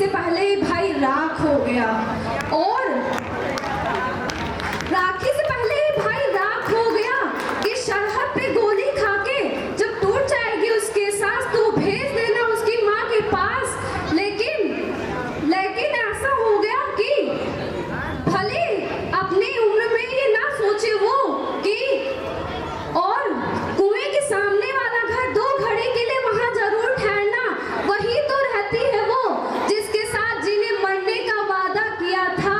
से पहले ही भाई राख हो गया, और राखी से पहले ही भाई राख हो गया कि सरहद पे गोली खाके जब टूट जाएगी उसकी सांस तो भेज देना उसकी माँ के पास। लेकिन ऐसा हो गया कि भले अपनी उम्र में ये ना सोचे वो कि और कुएं के सामने वाला घर 2 घड़ी के लिए वहां जरूर ठहरना, वही तो रहती है वो जिसके साथ जिन्हें मरने का वादा किया था।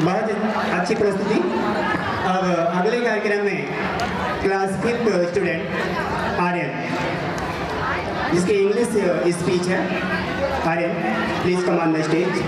बहुत अच्छी प्रस्तुति। अब अगले कार्यक्रम में क्लास 5th स्टूडेंट आर्यन, जिसकी इंग्लिश स्पीच है। Aryan, please come on the stage.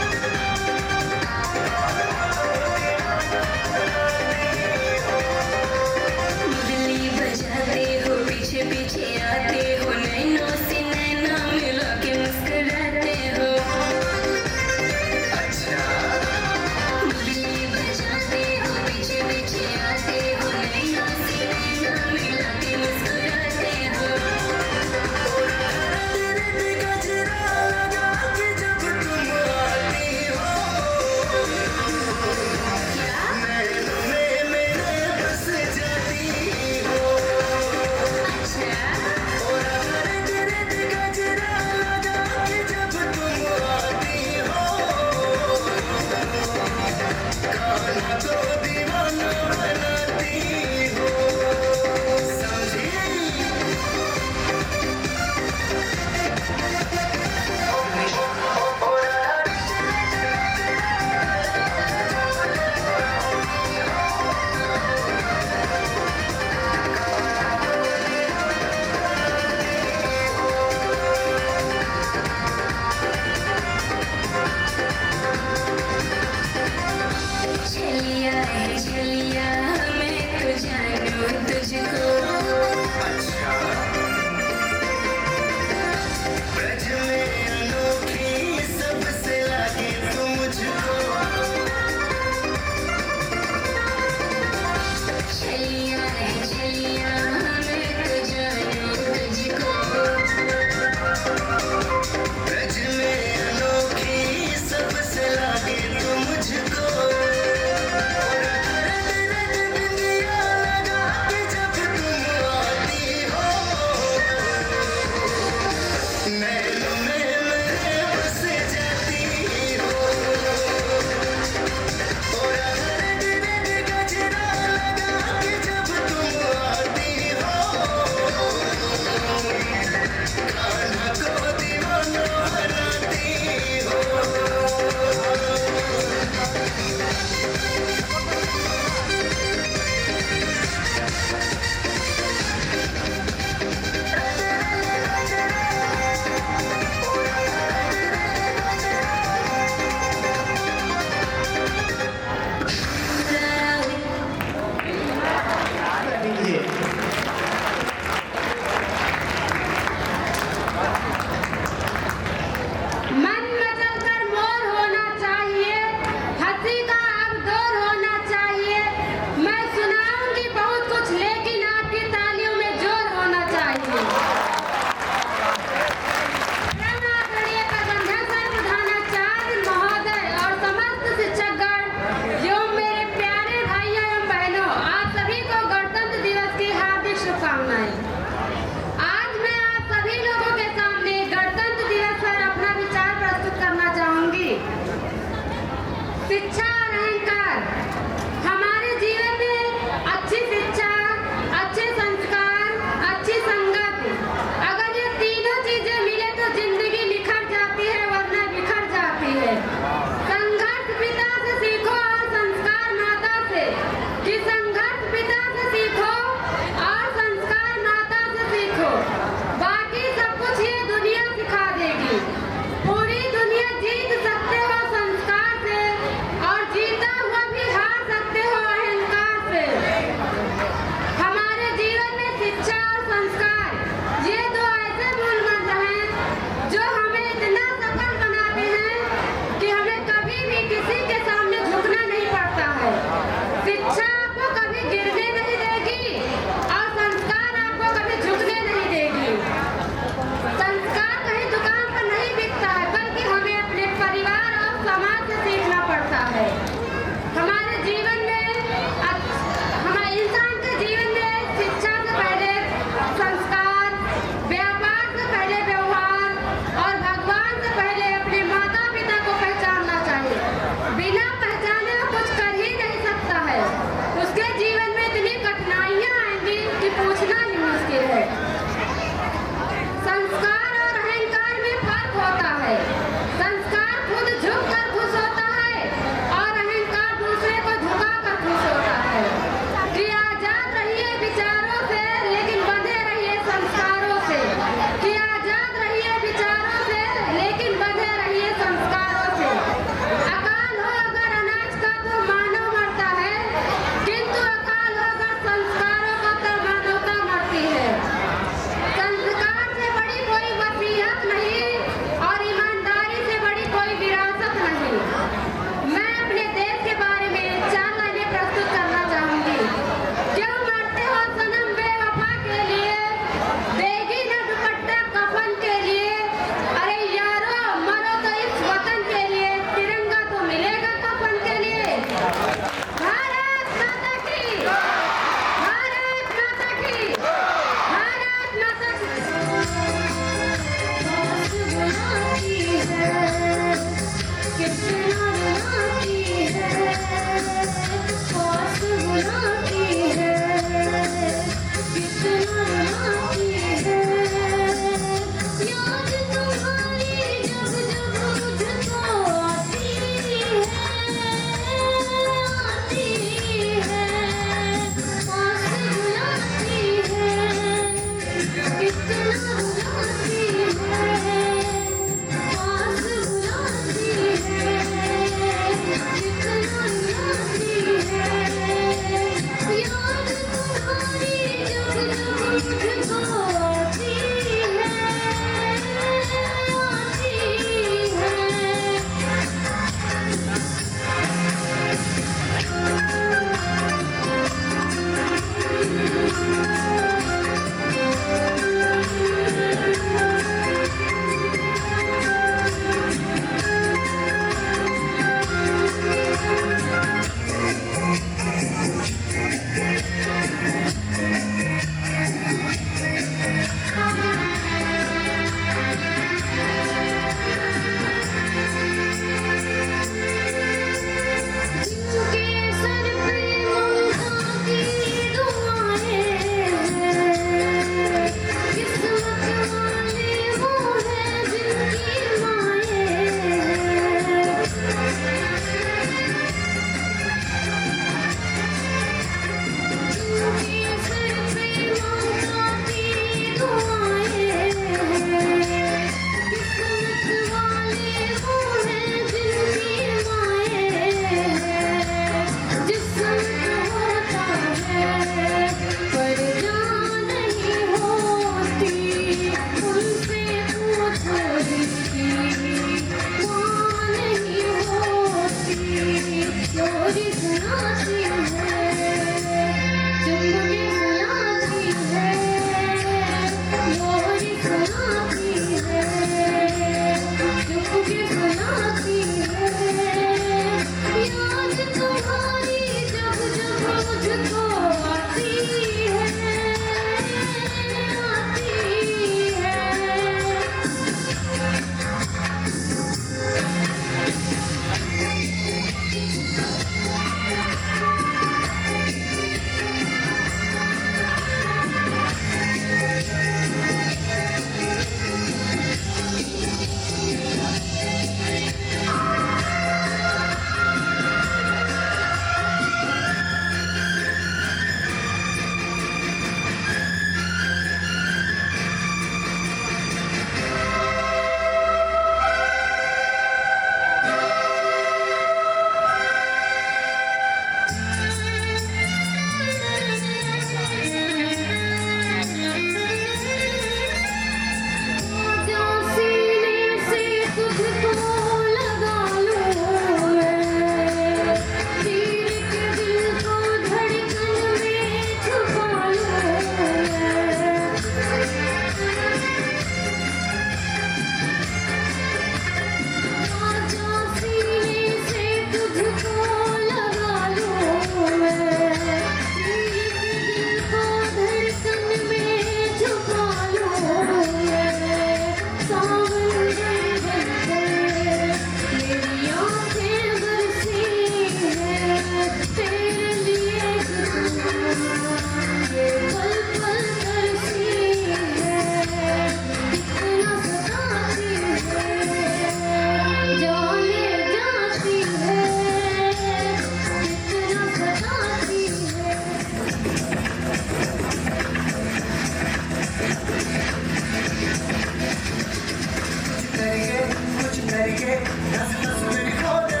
करिए दस दस मेरी खोले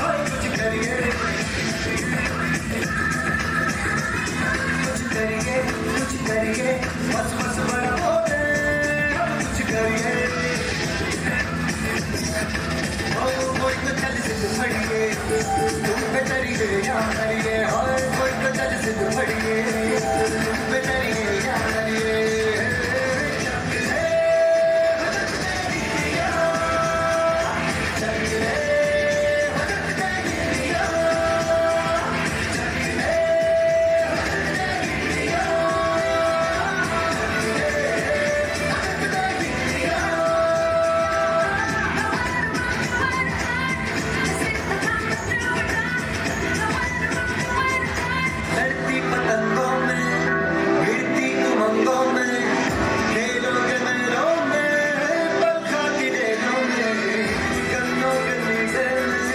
हाय कुछ करिए बस बस बड़ा बोले कुछ करिए कोई तो चल सिद्ध फड़िए तुम पे डरिए या डरिए हाय कोई तो चल सिद्ध फड़िए तुम पे डरिए या डरिए लड़ती पतंगों में गिरती उमंगों में खेलोगे मेलों में पल खाती डेलों में गन्नों के मीठे में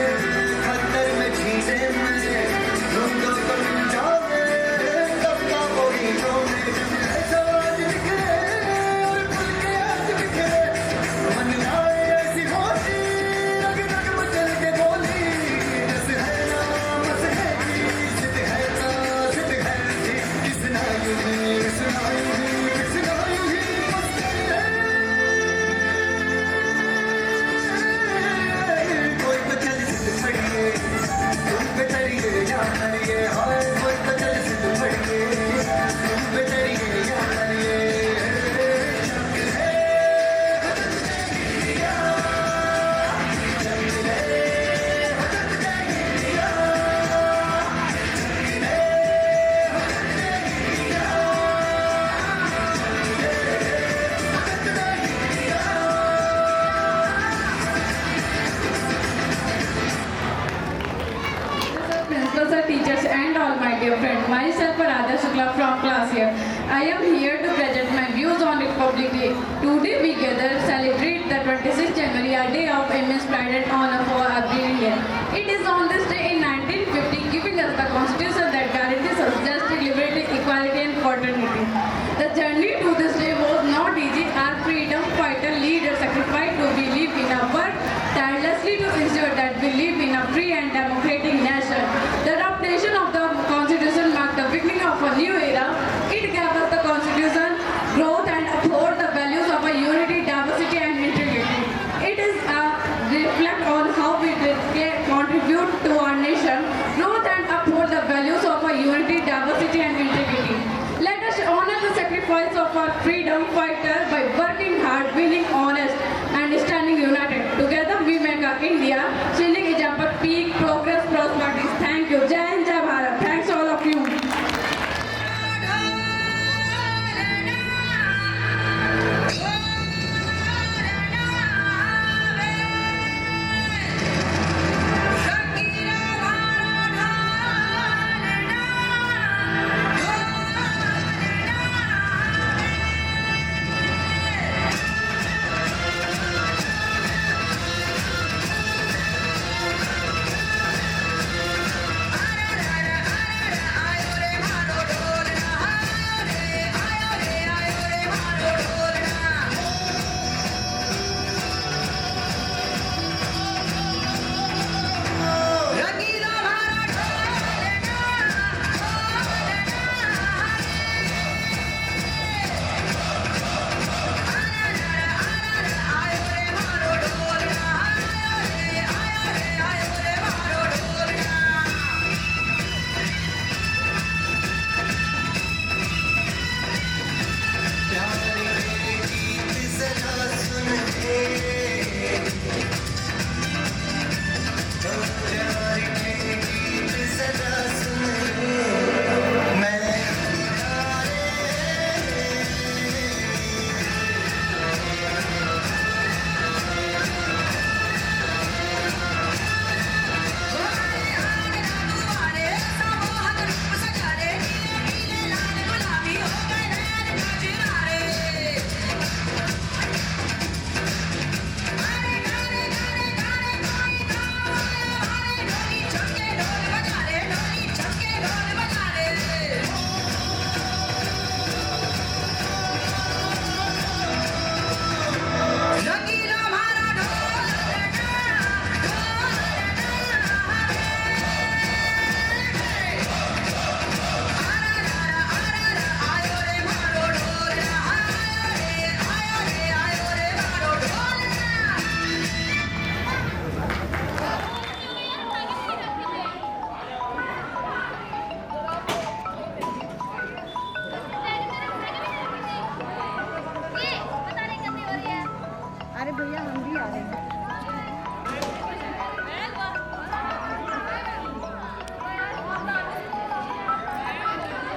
खतर में झीसे में ढूंढो तो मिल जाओगे कब का वो हीरों में सवाज बिखरे और खुल के आज बिखरे मन आए ऐसी होती रग रग मचल के बोली रस है ना मस है सिद्ध है ना सिद्ध है किसना यूं ही किसना यूं ही किसना यूं ही मस्ती है कोई तो चल सिद्ध फड़िए तुम पे डरिए या डरिए हाय कोई तो चल सिद्ध फड़िए तुम पे डरिए या डरिए Principals, sir, teachers, and all my dear friends. Myself, Radha Shukla from class here. I am here to present my views on Republic Day. Today we gather celebrate the 26th January, a day of immense pride and honor for every Indian. It is on this day in 1950 giving us the constitution that guarantees us justice, liberty, equality, and fraternity. The journey to this day was not easy. Our freedom fighter leaders sacrificed to believe in our work tirelessly to ensure that we live in a free and democratic nation. The adoption of the Constitution marked the beginning of a new era